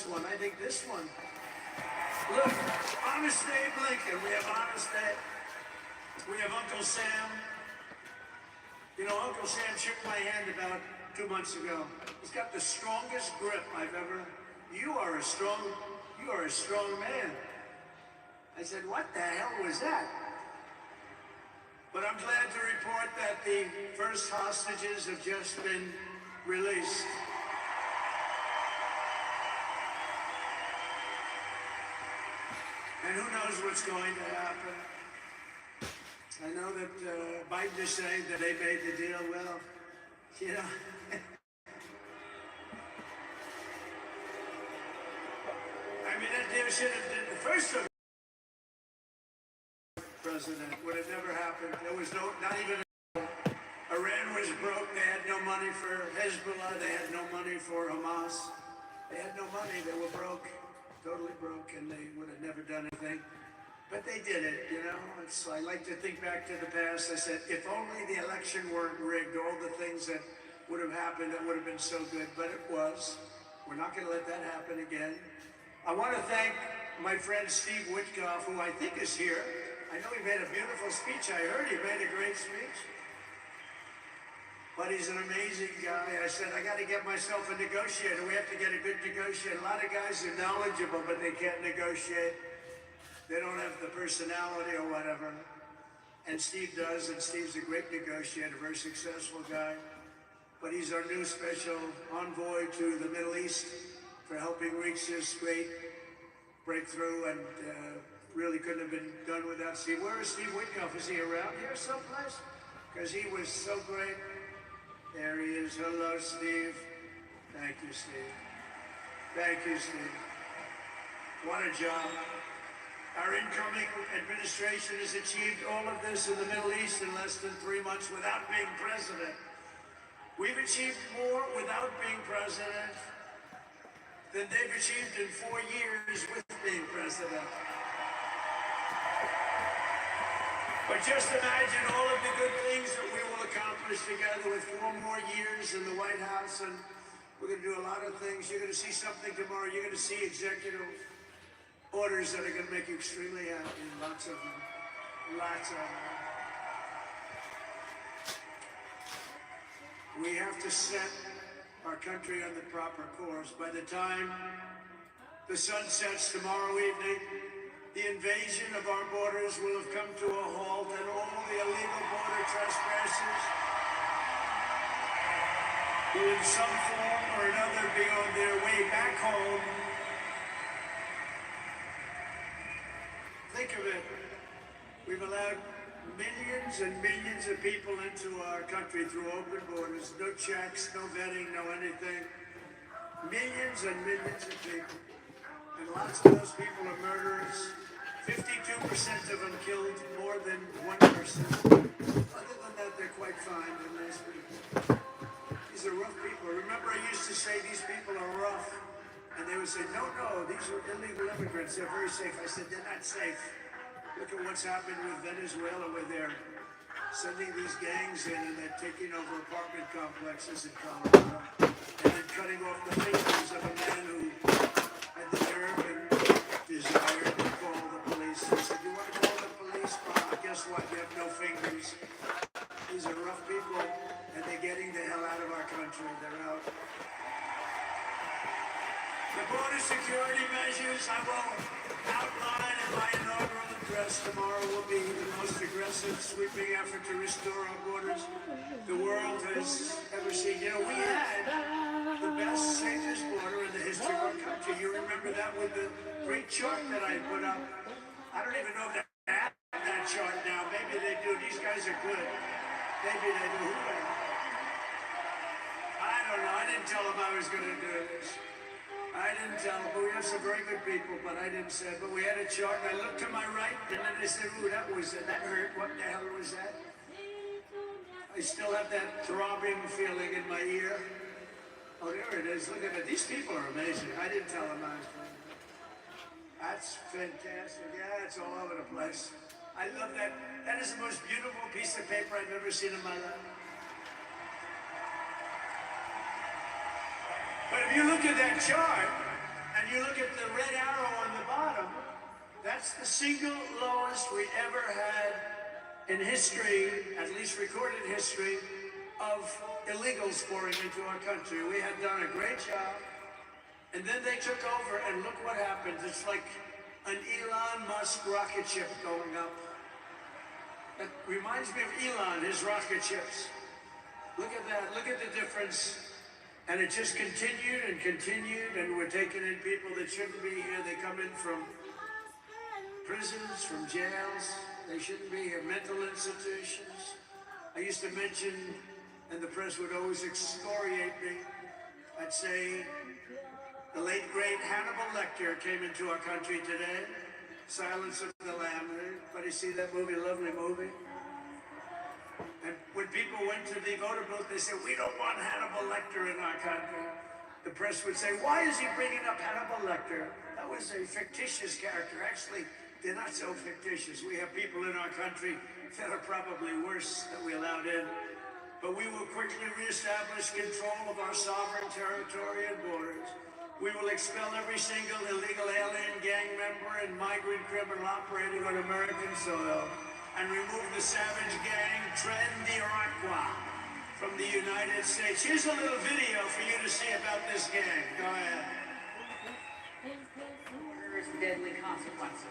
one. I think this one. Look, Honest Abe Lincoln. We have Honest Abe. We have Uncle Sam. You know, Uncle Sam shook my hand about 2 months ago. He's got the strongest grip I've ever. You are a strong man. I said, what the hell was that? But I'm glad to report that the first hostages have just been released. And who knows what's going to happen. I know that Biden is saying that they made the deal. Well, you know. I mean, that deal should have been the first of president. Would have never happened. There was not even Iran was broke. They had no money for Hezbollah. They had no money for Hamas. They had no money. They were broke. Totally broke, and they would have never done anything. But they did it, you know. I like to think back to the past. I said, if only the election weren't rigged, all the things that would have happened, that would have been so good. But it was. We're not going to let that happen again. I want to thank my friend Steve Witkoff, who I think is here. I know he made a beautiful speech. I heard he made a great speech. But he's an amazing guy. I said, I got to get myself a negotiator. We have to get a good negotiator. A lot of guys are knowledgeable, but they can't negotiate. They don't have the personality or whatever. And Steve does, and Steve's a great negotiator, very successful guy. But he's our new special envoy to the Middle East for helping reach this great breakthrough, and really couldn't have been done without Steve. Where is Steve Witkoff? Is he around here someplace? Because he was so great. There he is. Hello, Steve. Thank you, Steve. Thank you, Steve. What a job. Our incoming administration has achieved all of this in the Middle East in less than 3 months without being president. We've achieved more without being president than they've achieved in 4 years with being president. But just imagine all of the good things that we will accomplish together with 4 more years in the White House, and we're going to do a lot of things. You're going to see something tomorrow. You're going to see executive orders that are going to make you extremely happy. Lots of them. Lots of them. We have to set our country on the proper course. By the time the sun sets tomorrow evening, the invasion of our borders will have come to a halt, and all the illegal border trespassers will in some form or another be on their way back home. Think of it. We've allowed millions and millions of people into our country through open borders. No checks, no vetting, no anything. Millions and millions of people. And lots of those people are murderers. 52% of them killed more than one person. Other than that, they're quite fine. They're nice people. These are rough people. Remember, I used to say these people are rough. And they would say, no, these are illegal immigrants. They're very safe. I said, they're not safe. Look at what's happened with Venezuela, where they're sending these gangs in and they're taking over apartment complexes in Colorado. And then cutting off the fingers of a man who had the nerve and desire to call the police. He said, you want to call the police? Well, guess what? You have no fingers. These are rough people, and they're getting the hell out of our country. They're out. The border security measures I will outline in my inaugural address tomorrow will be the most aggressive, sweeping effort to restore our borders the world has ever seen. You know, we had the best safest border in the history of our country. You remember that with the great chart that I put up? I don't even know if they have that chart now. Maybe they do. These guys are good. Maybe they do. I don't know. I didn't tell them I was going to do this. I didn't tell them, but we have some very good people, but I didn't say it. But we had a chart, and I looked to my right, and then they said, ooh, that hurt. What the hell was that? I still have that throbbing feeling in my ear. Oh, there it is. Look at it. These people are amazing. I didn't tell them I was going to do it. That's fantastic. Yeah, it's all over the place. I love that. That is the most beautiful piece of paper I've ever seen in my life. But if you look at that chart, and you look single lowest we ever had in history, at least recorded history, of illegals pouring into our country. We had done a great job, and then they took over, and look what happened. It's like an Elon Musk rocket ship going up. That reminds me of Elon, his rocket ships. Look at that, look at the difference. And it just continued and continued, and we're taking in people that shouldn't be here. They come in from prisons, from jails. They shouldn't be here. Mental institutions. I used to mention, and the press would always excoriate me. I'd say the late, great Hannibal Lecter came into our country today. Silence of the Lambs. Everybody see that movie? Lovely movie. And when people went to the voter booth, they said, we don't want Hannibal Lecter in our country. The press would say, why is he bringing up Hannibal Lecter? That was a fictitious character. Actually, they're not so fictitious. We have people in our country that are probably worse that we allowed in. But we will quickly reestablish control of our sovereign territory and borders. We will expel every single illegal alien, gang member, and migrant criminal operating on American soil, and remove the savage gang Trendy-Iroquois from the United States. Here's a little video for you to see about this gang. Go ahead. There's deadly consequences.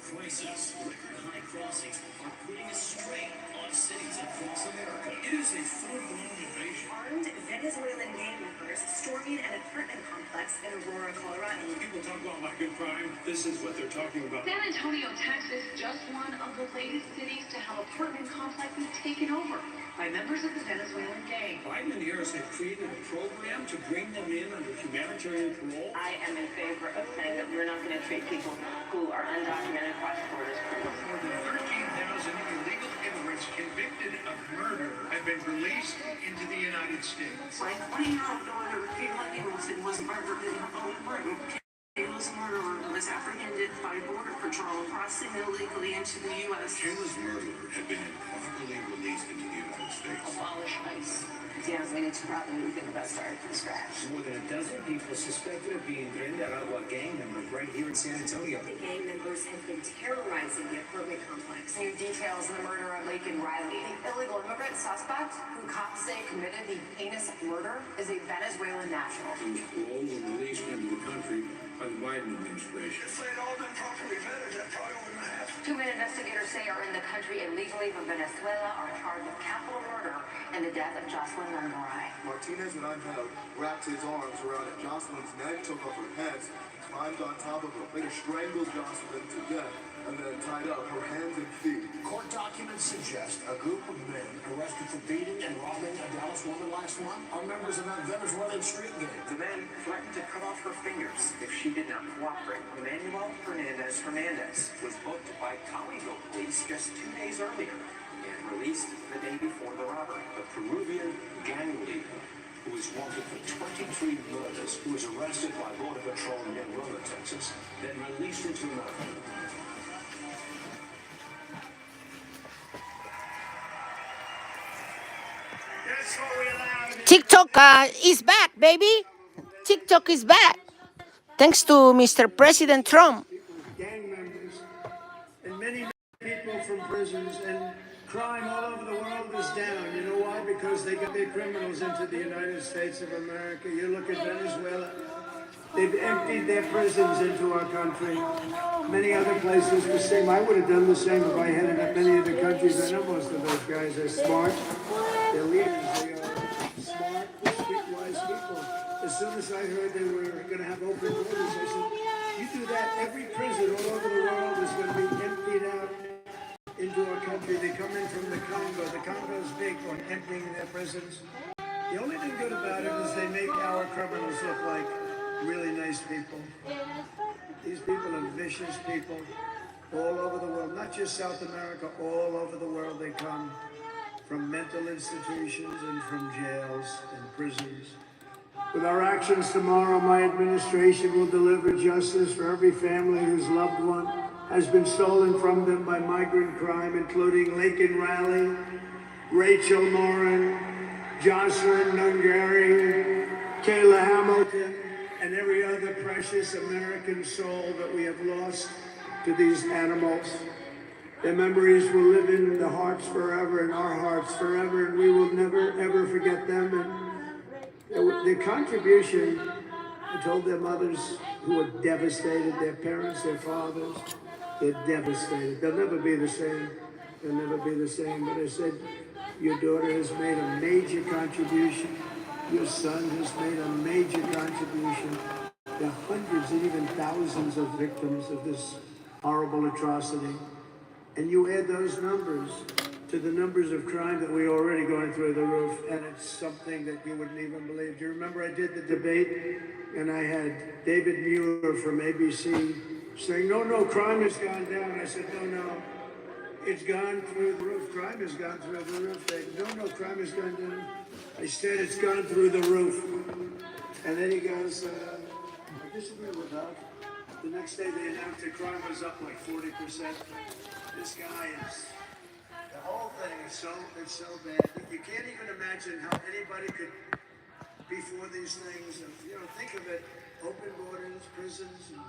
Prices, record high crossings are putting a strain on cities across America. It is a full-blown invasion. Armed Venezuelan gang members storming an apartment complex in Aurora, Colorado. People talk about lack of crime. This is what they're talking about. San Antonio, Texas, just one of the latest cities to have apartment complexes taken over by members of the Venezuelan gang. Biden and Harris have created a program to bring them in under humanitarian parole. I am in favor of saying that we're not going to treat people who are undocumented cross-border as criminals. More than 13,000 illegal immigrants convicted of murder have been released into the United States. My 20-year-old daughter, Kayla Hamilton, was murdered in her own room. Kayla's murderer was apprehended by Border Patrol crossing illegally into the U.S. Kayla's murderer had been improperly released into the United States. Abolish ICE. Yeah, we need to probably get the best started from scratch. More than a dozen people suspected of being Trendy-Iroquois gang members right here in San Antonio. The gang members have been terrorizing the apartment complex. New details in the murder of Laken Riley. The illegal immigrant suspect who cops say committed the heinous murder is a Venezuelan national. Those parole were released into the country by the Biden administration. If they'd all been properly vetted, that probably wouldn't have happened. Two men investigators say are in the country illegally from Venezuela are charged with capital murder and the death of Jocelyn Nungaray. Martinez and Angel wrapped his arms around Jocelyn's neck, took off her pants, climbed on top of her, later strangled Jocelyn to death, and then tied up her hands and feet. Court documents suggest a group of men arrested for beating and robbing a Dallas woman last month are members of that Venezuelan street gang. The men threatened to cut off her fingers if she did not cooperate. Emmanuel Hernandez was booked by Colligo police just 2 days earlier and released the day before the robbery. A Peruvian gang leader who is wanted for 23 murders, who was arrested by Border Patrol in Aurora, Texas, then released into America. That's what we allowed. TikTok is back, baby. TikTok is back. Thanks to Mr. President Trump. Gang members and many people from prisons, and crime all over the world is down. You know why? Because they get their criminals into the United States of America. You look at Venezuela. They've emptied their prisons into our country. Many other places the same. I would have done the same if I headed up many of the countries. I know most of those guys are smart. They're leaders. They are smart, streetwise people. As soon as I heard they were going to have open borders, I said, you do that, every prison all over the world is going to be emptied out into our country. They come in from the Congo. The Congo is big on emptying their prisons. The only thing good about it is they make our criminals look like really nice people. These people are vicious people all over the world, not just South America, all over the world they come from mental institutions and from jails and prisons. With our actions tomorrow, my administration will deliver justice for every family whose loved one has been stolen from them by migrant crime, including Laken Riley, Rachel Morin, Jocelyn Nungary, Kayla Hamilton, and every other precious American soul that we have lost to these animals. Their memories will live in the hearts forever, in our hearts forever, and we will never, ever forget them. And their contribution, I told their mothers who were devastated, their parents, their fathers, they're devastated. They'll never be the same. They'll never be the same. But I said, your daughter has made a major contribution. Your son has made a major contribution. There are hundreds and even thousands of victims of this horrible atrocity. And you add those numbers to the numbers of crime that we're already going through the roof, and it's something that you wouldn't even believe. Do you remember I did the debate, and I had David Muir from ABC saying, no, crime has gone down. I said, no, it's gone through the roof. Crime has gone through the roof. They, no, crime has gone down. I said, it's gone through the roof. And then he goes, I disagree with that. The next day they announced that crime was up like 40%. This guy is, the whole thing is it's so bad. You can't even imagine how anybody could be for these things. And, think of it, open borders, prisons, and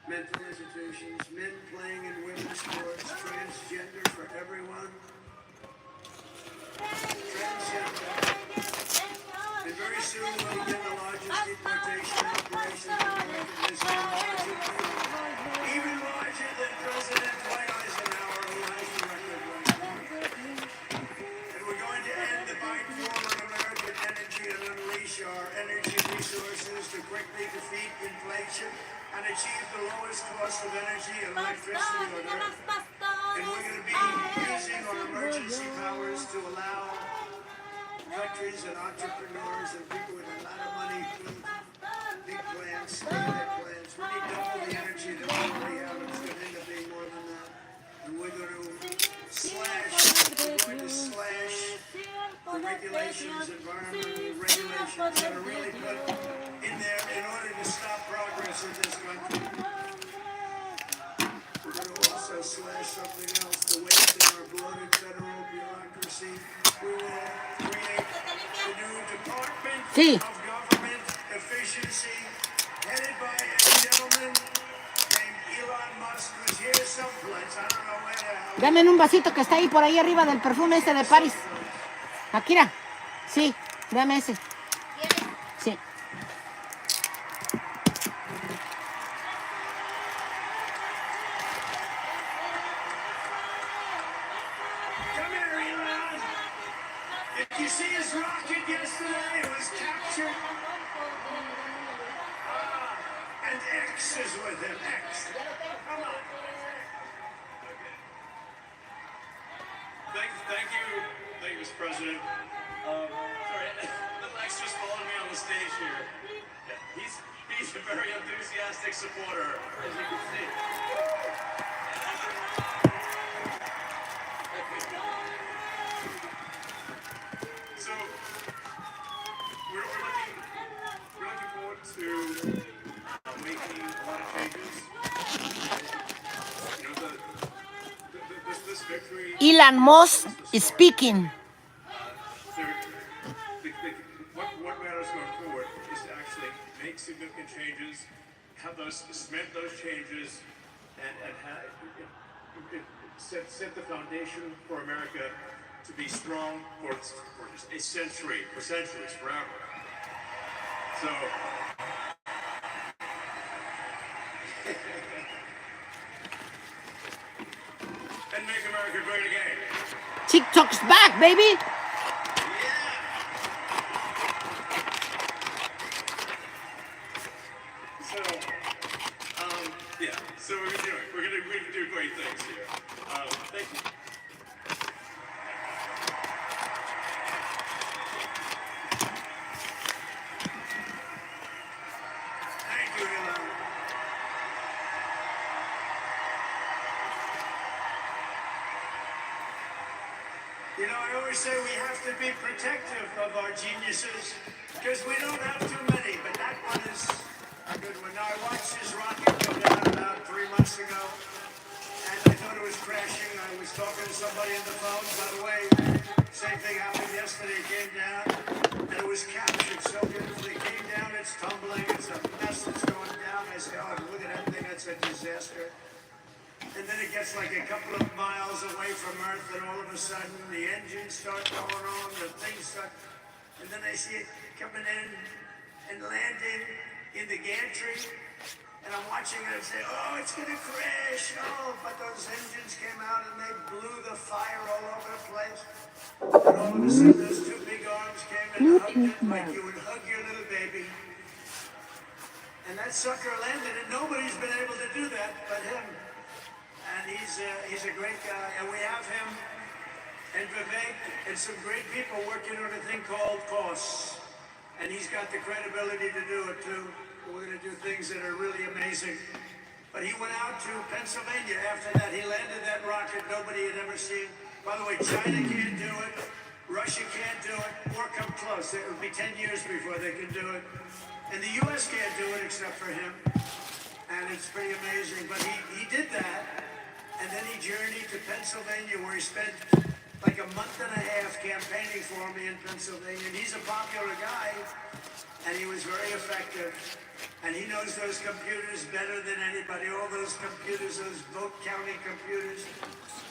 mental institutions, men playing in women's sports, transgender for everyone. Transgender. And very soon we'll begin the largest deportation operation in American history. Even larger than President Dwight Eisenhower, who has the record right now. And we're going to end the Biden war on American energy and unleash our energy resources to quickly defeat inflation and achieve the lowest cost of energy and electricity on Earth. And we're going to be using our emergency powers to allow countries and entrepreneurs and people with a lot of money to big plans, stay their plans. We need double the energy that we already have. It's going to end up being more than that. And we're going to slash the regulations, environmental regulations that are really put in there in order to stop progress in this country. We're going to also slash something else, the waste in our bloated federal bureaucracy. We will create the new Department of Government Efficiency, headed by a gentleman named Elon Musk, who's here someplace. I don't know where the hell. Dame un vasito que está ahí por ahí arriba del perfume este de Paris. Akira. Sí, dame ese. Sí. Come here, Elon. Did you see his rocket yesterday? It was captured. And X is with him. X. Come on. Thank you, Mr. President. Sorry, little X just followed me on the stage here. Yeah, he's a very enthusiastic supporter, as you can see. So we're looking forward to making a lot of changes. This victory. Elon Musk is speaking. What matters going forward is to actually make significant changes, have those cement those changes, and set the foundation for America to be strong for just a century, for centuries, forever. So. And make America great again. TikTok's back, baby. So we're gonna do great things here. Thank you. Thank you, Elon. I always say we have to be protective of our geniuses because we don't have too many, but that one is a good one. Now, I watched his rocket go down about 3 months ago, and I thought it was crashing. I was talking to somebody on the phone. By the way, same thing happened yesterday. It came down, and it was captured so beautifully. It came down, it's tumbling, it's a mess that's going down. I said, oh, look at that thing, that's a disaster. and then it gets like a couple of miles away from Earth, and all of a sudden the engines start going on, the things start, and then I see it coming in and landing in the gantry, and I'm watching it and say, oh, it's gonna crash, oh, but those engines came out and they blew the fire all over the place. And all of a sudden those two big arms came and hugged it like you would hug your little baby. And that sucker landed, and nobody's been able to do that but him. And he's a great guy, and we have him and Vivek and some great people working on a thing called costs. And he's got the credibility to do it too. We're going to do things that are really amazing. But he went out to Pennsylvania after that. He landed that rocket nobody had ever seen. By the way, China can't do it. Russia can't do it, or come close. It will be 10 years before they can do it. And the U.S. can't do it except for him. And it's pretty amazing. But he did that, and then he journeyed to Pennsylvania, where he spent like a month and a half campaigning for me in Pennsylvania. And he's a popular guy, and he was very effective. And he knows those computers better than anybody, all those computers, those vote counting computers.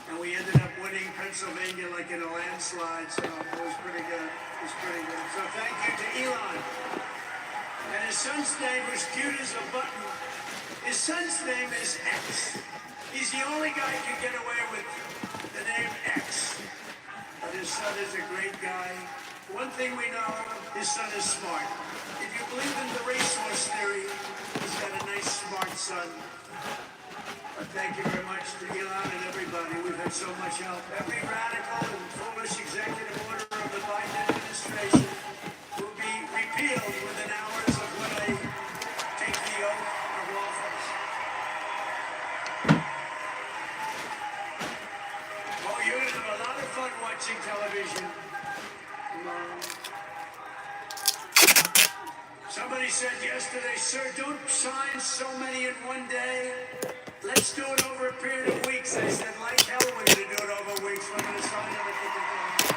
And we ended up winning Pennsylvania like in a landslide, so it was pretty good. It was pretty good. So thank you to Elon. And his son's name was cute as a button. His son's name is X. He's the only guy who can get away with the name X. But his son is a great guy. One thing we know, his son is smart. If you believe in the racehorse theory, he's got a nice, smart son. But thank you very much to Elon and everybody. We've had so much help. Every radical and foolish executive order of the Biden administration will be repealed within hours of when I take the oath of office. Oh, you're going to have a lot of fun watching television. Somebody said yesterday, sir, don't sign so many in one day. Let's do it over a period of weeks. I said, like hell, we're going to do it over weeks. We're going to sign everything together.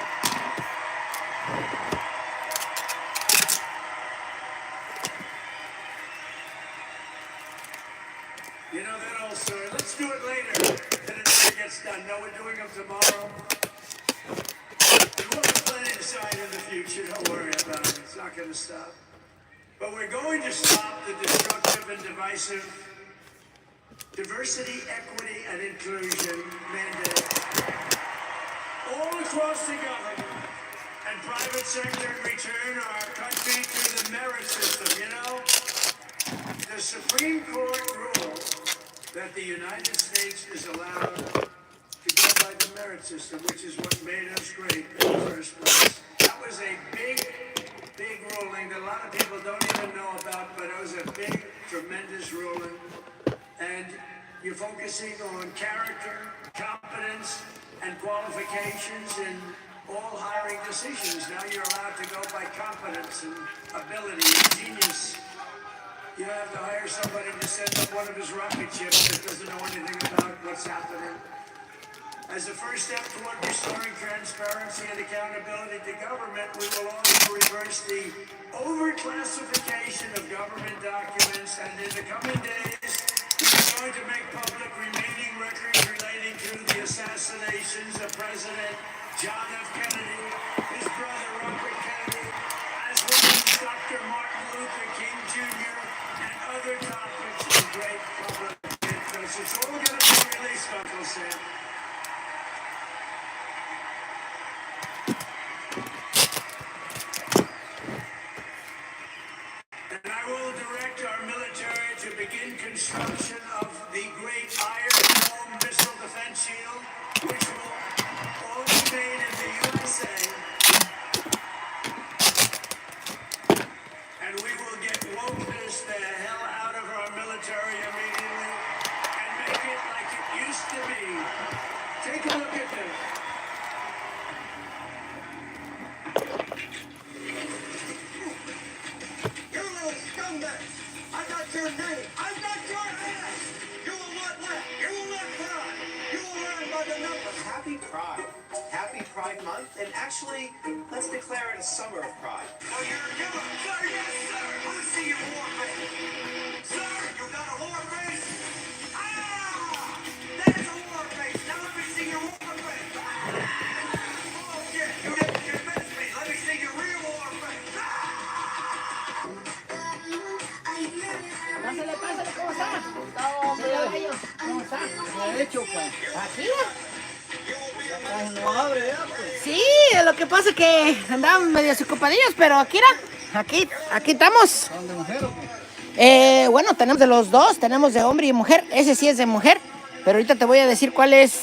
You know that old story. Let's do it later. Then it never gets done. No, we're doing them tomorrow. And we'll have plenty to sign in the future. Don't worry about it. It's not going to stop. But we're going to stop the destructive and divisive diversity, equity, and inclusion mandate all across the government and private sector and return our country to the merit system. You know, the Supreme Court ruled that the United States is allowed to go by the merit system, which is what made us great in the first place. That was a big ruling that a lot of people don't even know about, but it was a big, tremendous ruling. And you're focusing on character, competence, and qualifications in all hiring decisions. Now you're allowed to go by competence and ability and genius. You don't have to hire somebody to send up one of his rocket ships that doesn't know anything about what's happening. As a first step toward restoring transparency and accountability to government, we will also reverse the overclassification of government documents, and in the coming days, we are going to make public remaining records relating to the assassinations of President John F. Kennedy, his brother Robert Kennedy, as well as Dr. Martin Luther King Jr., and other topics of great public interest. It's all going to be released, Uncle Sam. And I will direct our military to begin construction of the great Iron Dome missile defense shield, which will all be made in the USA. And we will get wokeness the hell out of our military immediately and make it like it used to be. Take a look at this. You little scumbag! I got your name! I got your ass! You will not let! You will not cry! You will learn by the numbers! Happy Pride. Happy Pride Month, and actually, let's declare it a summer of pride. Oh, you're a giver! Sir, yes, sir! Let's see your war face! Sir, you got a war face? Ah! That está? De hecho, pues. Aquí. No abre ya, pues. Sí, lo que pasa es que andaban medio ocupadillos, pero aquí estamos. ¿Son de mujer o qué? Bueno, tenemos de los dos, tenemos de hombre y mujer. Ese sí es de mujer, pero ahorita te voy a decir cuál es